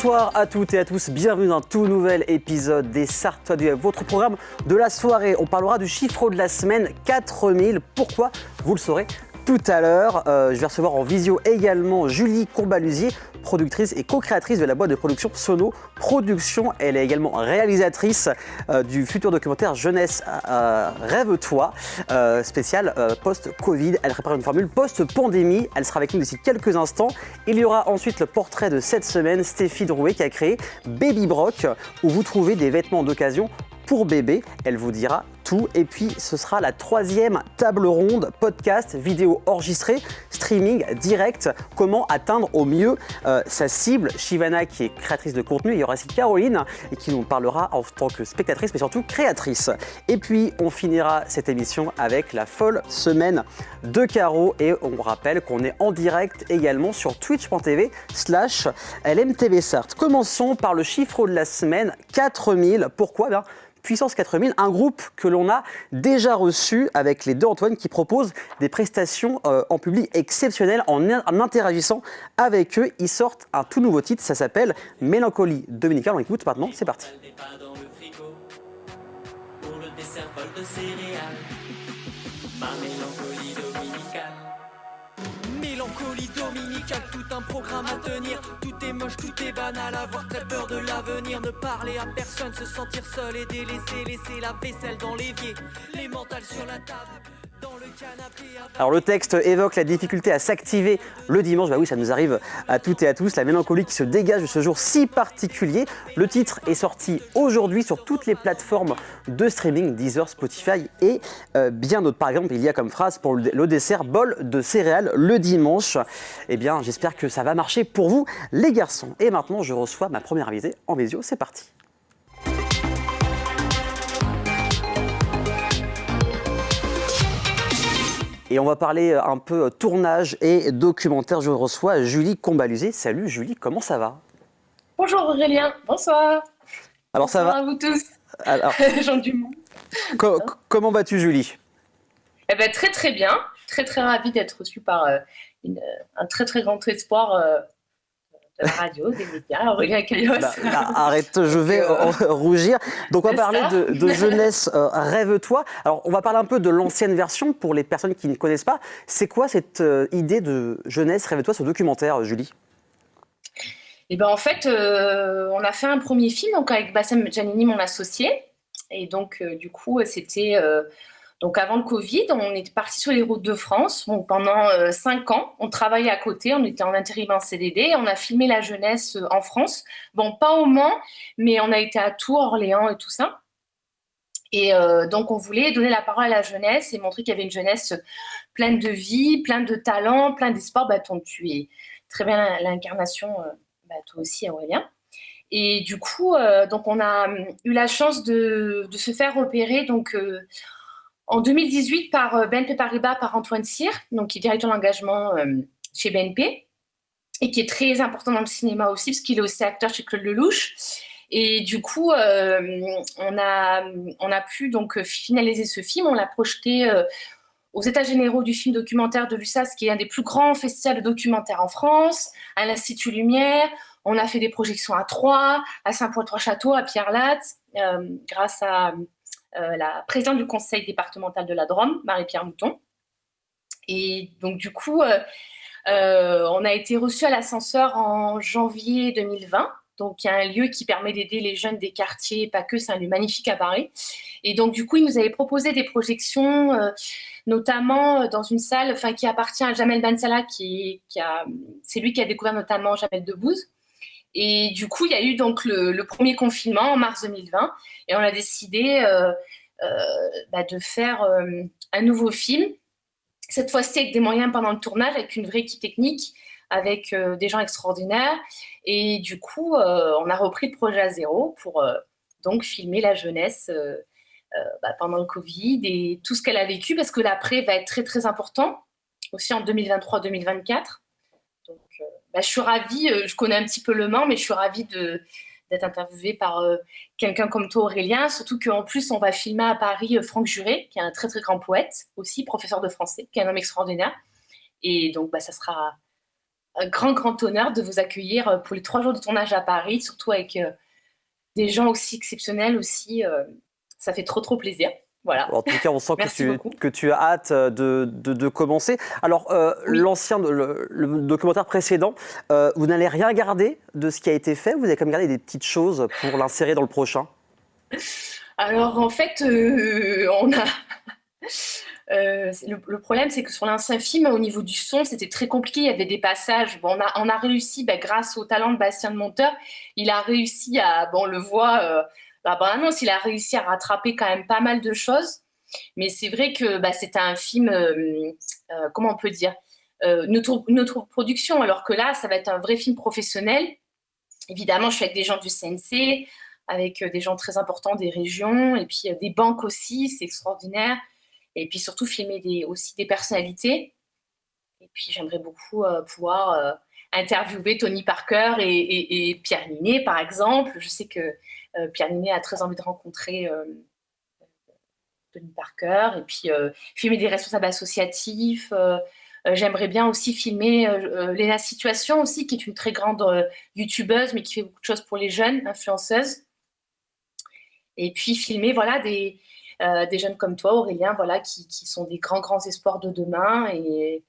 Bonsoir à toutes et à tous, bienvenue dans un tout nouvel épisode des Sartois du Web, votre programme de la soirée. On parlera du chiffre de la semaine, 4000. Pourquoi? Vous le saurez tout à l'heure. Je vais recevoir en visio également Julie Combalusier, productrice et co-créatrice de la boîte de production Sono Productions. Elle est également réalisatrice du futur documentaire Jeunesse Rêve-toi, spécial post-Covid. Elle prépare une formule post-pandémie. Elle sera avec nous d'ici quelques instants. Il y aura ensuite le portrait de cette semaine, Stéphie Drouet, qui a créé Baby Brock, où vous trouvez des vêtements d'occasion pour bébé. Elle vous dira tout. Et puis, ce sera la troisième table ronde, podcast, vidéo enregistrée, streaming direct. Comment atteindre au mieux sa cible. Shivana, qui est créatrice de contenu. Il y aura aussi Caroline, et qui nous parlera en tant que spectatrice, mais surtout créatrice. Et puis, on finira cette émission avec la folle semaine de Caro. Et on rappelle qu'on est en direct également sur twitch.tv/LMTVSart. Commençons par le chiffre de la semaine, 4000. Pourquoi? Puissance 4000, un groupe que l'on a déjà reçu avec les deux Antoine qui proposent des prestations en public exceptionnelles en interagissant avec eux. Ils sortent un tout nouveau titre, ça s'appelle Mélancolie dominicale. On écoute maintenant, c'est parti. Mélancolie dominicale, tout un programme à tenir. Tout est moche, tout est banal, avoir très peur de l'avenir. Ne parler à personne, se sentir seul et délaissé. Laisser la vaisselle dans l'évier, les mentales sur la table, dans le canapé. Alors le texte évoque la difficulté à s'activer le dimanche. Bah oui, ça nous arrive à toutes et à tous. La mélancolie qui se dégage de ce jour si particulier. Le titre est sorti aujourd'hui sur toutes les plateformes de streaming, Deezer, Spotify et bien d'autres. Par exemple, il y a comme phrase pour le dessert, bol de céréales le dimanche. Eh bien, j'espère que ça va marcher pour vous, les garçons. Et maintenant, je reçois ma première invitée en visio. C'est parti. Et on va parler un peu tournage et documentaire. Je reçois Julie Combalusier. Salut Julie, comment ça va? Bonjour Aurélien, bonsoir. Alors bonsoir ça va à vous tous. Alors, gens du monde. Comment vas-tu Julie? Eh ben, très très bien, très très ravie d'être reçue par un très très grand espoir de la radio, des médias, Aurélien Caillos. Arrête, je vais rougir. Donc on va parler de Jeunesse Rêve-toi. Alors on va parler un peu de l'ancienne version pour les personnes qui ne connaissent pas. C'est quoi cette idée de Jeunesse Rêve-toi, ce documentaire, Julie? Et ben en fait, on a fait un premier film donc avec Bassem Janini, mon associé. Et donc du coup, c'était donc avant le Covid, on était parti sur les routes de France. Donc pendant 5 ans, on travaillait à côté, on était en intérim en CDD. On a filmé la jeunesse en France. Bon, pas au Mans, mais on a été à Tours, Orléans et tout ça. Et donc on voulait donner la parole à la jeunesse et montrer qu'il y avait une jeunesse pleine de vie, pleine de talent, pleine d'espoir. Dont tu es très bien l'incarnation, toi aussi Aurélien. Et du coup, donc on a eu la chance de se faire repérer donc en 2018 par BNP Paribas, par Antoine Cyr, donc qui est directeur d'engagement chez BNP et qui est très important dans le cinéma aussi parce qu'il est aussi acteur chez Claude Lelouch. Et du coup, on a pu donc finaliser ce film. On l'a projeté aux États généraux du film documentaire de l'USAS, qui est un des plus grands festivals de documentaires en France, à l'Institut Lumière. On a fait des projections à Troyes, à Saint-Paul-Trois-Châteaux, à Pierre-Latte, grâce à la présidente du conseil départemental de la Drôme, Marie-Pierre Mouton. Et donc, du coup, on a été reçus à l'Ascenseur en janvier 2020. Donc, il y a un lieu qui permet d'aider les jeunes des quartiers, pas que, c'est un lieu magnifique à Paris. Et donc, du coup, ils nous avaient proposé des projections, notamment dans une salle qui appartient à Jamel Bensala, c'est lui qui a découvert notamment Jamel Debbouze. Et du coup, il y a eu donc le premier confinement en mars 2020 et on a décidé de faire un nouveau film, cette fois-ci avec des moyens pendant le tournage, avec une vraie équipe technique, avec des gens extraordinaires. Et du coup, on a repris le projet à zéro pour donc filmer la jeunesse pendant le Covid et tout ce qu'elle a vécu, parce que l'après va être très, très important, aussi en 2023-2024. Donc, je suis ravie, je connais un petit peu Le Mans, mais je suis ravie d'être interviewée par quelqu'un comme toi, Aurélien, surtout qu'en plus, on va filmer à Paris Franck Juré, qui est un très, très grand poète, aussi professeur de français, qui est un homme extraordinaire. Et donc, ça sera un grand honneur de vous accueillir pour les 3 jours de tournage à Paris, surtout avec des gens aussi exceptionnels aussi. Ça fait trop plaisir. Voilà. En tout cas, on sent que tu as hâte de commencer. Alors, Oui. le documentaire précédent, vous n'allez rien garder de ce qui a été fait, vous avez quand même gardé des petites choses pour l'insérer dans le prochain? Alors en fait, on a le problème, c'est que sur l'ancien film, au niveau du son, c'était très compliqué. Il y avait des passages. Bon, on a réussi, grâce au talent de Bastien de Monteur, il a réussi à, bon, on le voit, annonce, il a réussi à rattraper quand même pas mal de choses. Mais c'est vrai que c'était un film, comment on peut dire, notre production, alors que là, ça va être un vrai film professionnel. Évidemment, je suis avec des gens du CNC, avec des gens très importants des régions, et puis des banques aussi, c'est extraordinaire. Et puis surtout filmer aussi des personnalités. Et puis j'aimerais beaucoup pouvoir interviewer Tony Parker et Pierre Niney, par exemple. Je sais que Pierre Niney a très envie de rencontrer Tony Parker. Et puis filmer des responsables associatifs. J'aimerais bien aussi filmer Léna Situation aussi, qui est une très grande youtubeuse, mais qui fait beaucoup de choses pour les jeunes influenceuses. Et puis filmer des jeunes comme toi, Aurélien, qui sont des grands espoirs de demain. Et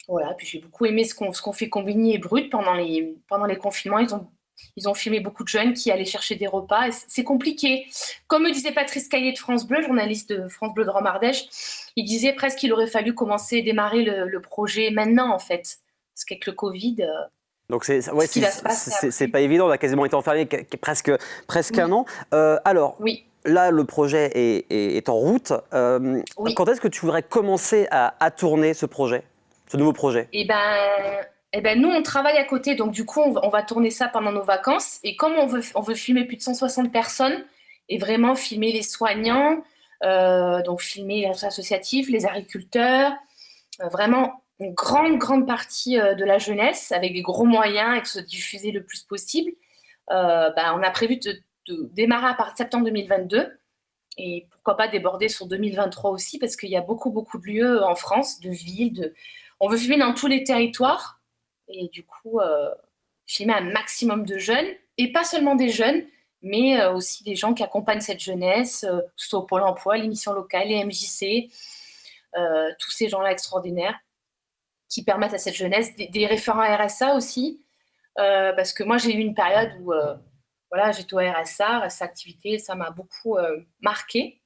voilà, puis j'ai beaucoup aimé ce qu'on fait Combini et Brut pendant les confinements. Ils ont filmé beaucoup de jeunes qui allaient chercher des repas. Et c'est compliqué. Comme me disait Patrice Caillé de France Bleu, journaliste de France Bleu de Rome-Ardèche, il disait presque qu'il aurait fallu démarrer le projet maintenant, en fait. Parce qu'avec le Covid... Donc c'est pas évident, on a quasiment été enfermé presque oui. un an. Alors, oui. Là, le projet est en route. Oui. Quand est-ce que tu voudrais commencer à tourner ce nouveau projet? Eh ben, nous, on travaille à côté, donc du coup, on va tourner ça pendant nos vacances. Et comme on veut filmer plus de 160 personnes et vraiment filmer les soignants, donc filmer les associatifs, les agriculteurs, vraiment une grande partie de la jeunesse avec des gros moyens et que ce soit diffusé le plus possible, on a prévu de démarrer à partir de septembre 2022 et pourquoi pas déborder sur 2023 aussi, parce qu'il y a beaucoup de lieux en France, de villes. On veut filmer dans tous les territoires et du coup filmer un maximum de jeunes, et pas seulement des jeunes, mais aussi des gens qui accompagnent cette jeunesse, soit au Pôle emploi, l'émission locale, les MJC, tous ces gens-là extraordinaires qui permettent à cette jeunesse, des référents RSA aussi, parce que moi j'ai eu une période où j'étais au RSA activité, ça m'a beaucoup marqué.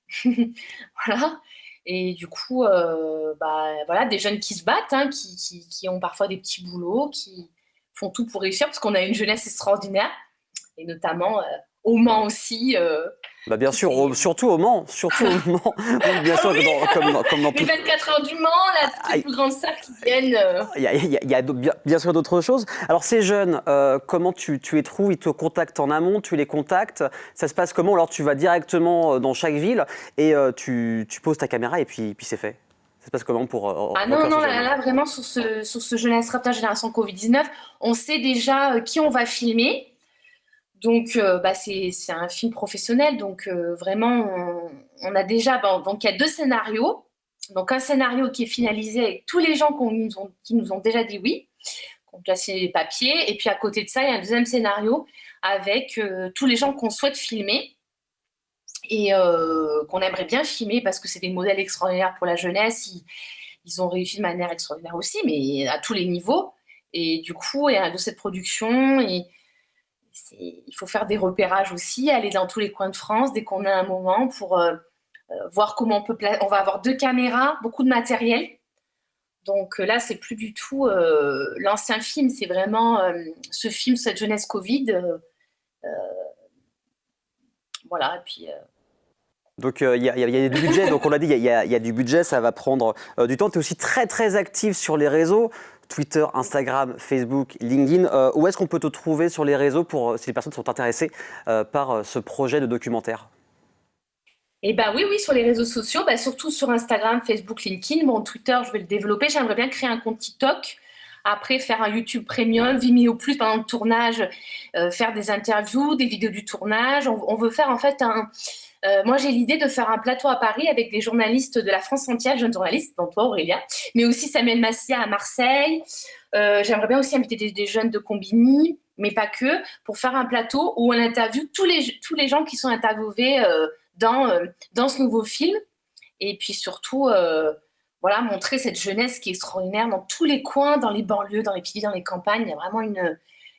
Voilà. Et du coup, des jeunes qui se battent, hein, qui ont parfois des petits boulots, qui font tout pour réussir, parce qu'on a une jeunesse extraordinaire, et notamment au Mans aussi. Bien sûr, surtout au Mans. Bien sûr, oui, comme dans les 24 heures du Mans, toutes les plus grandes stars qui viennent. Il y a bien sûr d'autres choses. Alors ces jeunes, comment tu les trouves? Ils te contactent en amont, tu les contactes? Ça se passe comment? Alors tu vas directement dans chaque ville et tu poses ta caméra et puis c'est fait. Ça se passe comment pour... non, là, vraiment, sur ce Jeunesse Raptor Génération Covid-19, on sait déjà qui on va filmer. Donc, c'est un film professionnel. Donc, vraiment, on a déjà... donc, il y a 2 scénarios. Donc, un scénario qui est finalisé avec tous les gens qui nous ont déjà dit oui, qui ont placé les papiers. Et puis, à côté de ça, il y a un deuxième scénario avec tous les gens qu'on souhaite filmer et qu'on aimerait bien filmer parce que c'est des modèles extraordinaires pour la jeunesse. Ils ont réussi de manière extraordinaire aussi, mais à tous les niveaux. Et du coup, il y a de cette production... il faut faire des repérages aussi, aller dans tous les coins de France dès qu'on a un moment pour voir comment on peut on va avoir 2 caméras, beaucoup de matériel. Donc là, c'est plus du tout l'ancien film, c'est vraiment ce film, cette jeunesse Covid. Voilà, et puis... Donc il y a du budget, donc on l'a dit, il y a du budget, ça va prendre du temps. Tu es aussi très active sur les réseaux, Twitter, Instagram, Facebook, LinkedIn. Où est-ce qu'on peut te trouver sur les réseaux si les personnes sont intéressées par ce projet de documentaire? Oui, sur les réseaux sociaux, surtout sur Instagram, Facebook, LinkedIn. Bon, Twitter, je vais le développer. J'aimerais bien créer un compte TikTok. Après, faire un YouTube Premium, Vimeo Plus pendant le tournage, faire des interviews, des vidéos du tournage. On veut faire en fait moi, j'ai l'idée de faire un plateau à Paris avec des journalistes de la France entière, jeunes journalistes, dont toi, Aurélien, mais aussi Samuel Massia à Marseille, J'aimerais bien aussi inviter des jeunes de Combini, mais pas que, pour faire un plateau où on interviewe tous les gens qui sont interviewés dans ce nouveau film. Et puis surtout, voilà, montrer cette jeunesse qui est extraordinaire dans tous les coins, dans les banlieues, dans les petits villes, dans les campagnes. Il y a vraiment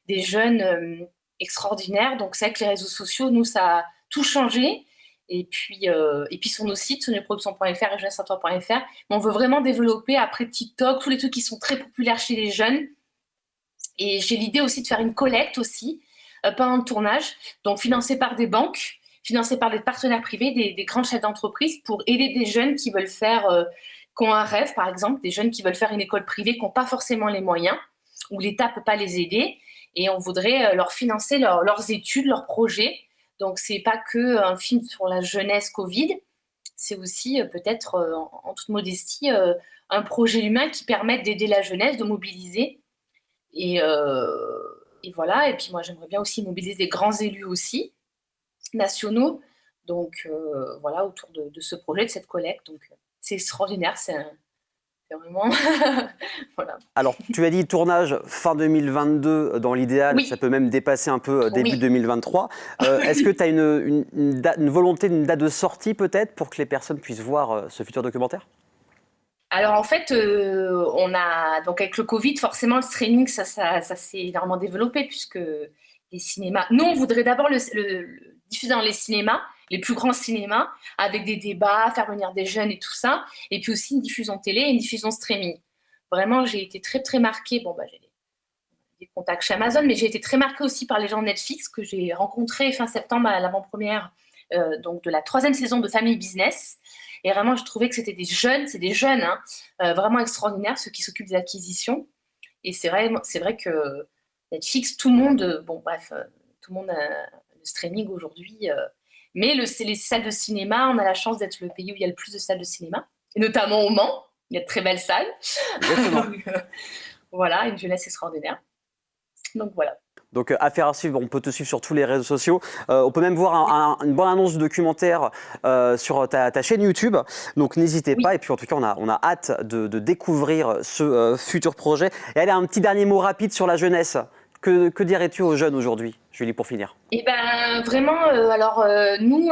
des jeunes extraordinaires. Donc c'est vrai que les réseaux sociaux, nous, ça a tout changé. Et puis sur nos sites, sonuproduction.fr et jeunesse-à-toi.fr, on veut vraiment développer après TikTok, tous les trucs qui sont très populaires chez les jeunes. Et j'ai l'idée aussi de faire une collecte aussi pendant le tournage, donc financée par des banques, financée par des partenaires privés, des grands chefs d'entreprise pour aider des jeunes qui veulent faire, qui ont un rêve par exemple, des jeunes qui veulent faire une école privée, qui n'ont pas forcément les moyens, où l'État ne peut pas les aider. Et on voudrait leur financer leurs études, leurs projets. Donc, ce n'est pas qu'un film sur la jeunesse Covid, c'est aussi peut-être, en toute modestie, un projet humain qui permette d'aider la jeunesse, de mobiliser. Et voilà. Et puis, moi, j'aimerais bien aussi mobiliser des grands élus aussi, nationaux. Donc, voilà, autour de ce projet, de cette collecte. Donc, c'est extraordinaire, c'est vraiment... voilà. Alors, tu as dit tournage fin 2022 dans l'idéal, Oui. Ça peut même dépasser un peu début Oui. 2023. Est-ce que tu as une volonté d'une date de sortie peut-être pour que les personnes puissent voir ce futur documentaire ? Alors en fait, on a donc avec le Covid, forcément le streaming, ça s'est énormément développé puisque les cinémas. Nous, on voudrait d'abord le diffuser dans les cinémas, les plus grands cinémas, avec des débats, faire venir des jeunes et tout ça, et puis aussi une diffusion télé et une diffusion streaming. Vraiment, j'ai été très très marquée. Bon, j'ai des contacts chez Amazon, mais j'ai été très marquée aussi par les gens de Netflix que j'ai rencontrés fin septembre à l'avant-première donc de la 3e saison de Family Business. Et vraiment, je trouvais que c'était des jeunes, vraiment extraordinaires, ceux qui s'occupent des acquisitions. Et c'est vrai que Netflix, tout le monde, tout le monde a le streaming aujourd'hui. Mais les salles de cinéma, on a la chance d'être le pays où il y a le plus de salles de cinéma, et notamment au Mans. Il y a de très belles salles. Voilà, une jeunesse extraordinaire. Donc voilà. Donc, affaire à suivre, on peut te suivre sur tous les réseaux sociaux. On peut même voir une bonne annonce de documentaire sur ta chaîne YouTube. Donc, n'hésitez pas. Et puis, en tout cas, on a hâte de découvrir ce futur projet. Et allez, un petit dernier mot rapide sur la jeunesse. Que dirais-tu aux jeunes aujourd'hui, Julie, pour finir ? Eh ben vraiment, nous,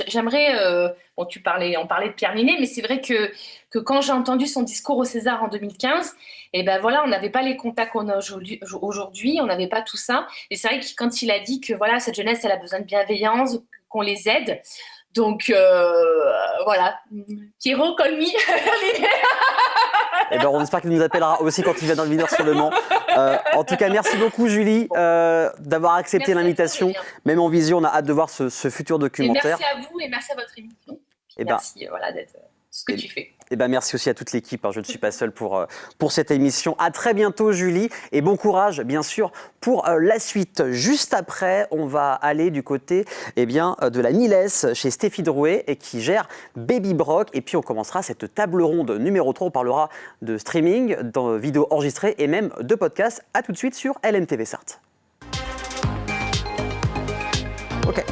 j'aimerais. On parlait de Pierre Ninet, mais c'est vrai que quand j'ai entendu son discours au César en 2015, eh ben voilà, on n'avait pas les contacts qu'on a aujourd'hui, on n'avait pas tout ça. Et c'est vrai que quand il a dit que voilà, cette jeunesse, elle a besoin de bienveillance, qu'on les aide. Donc voilà, Pierrot, call me. Eh ben, on espère qu'il nous appellera aussi quand il vient dans le Villers sur le Mans. En tout cas, merci beaucoup Julie d'avoir accepté l'invitation. Même en visio, on a hâte de voir ce futur documentaire. Et merci à vous et merci à votre émission. Merci d'être ce que tu fais. Et merci aussi à toute l'équipe. Je ne suis pas seul pour cette émission. À très bientôt Julie et bon courage bien sûr pour la suite. Juste après, on va aller du côté de la Niles chez Stéphie Drouet et qui gère Baby Brock. Et puis on commencera cette table ronde numéro 3. On parlera de streaming, de vidéos enregistrées et même de podcasts. À tout de suite sur LMTV Sarthe. Ok.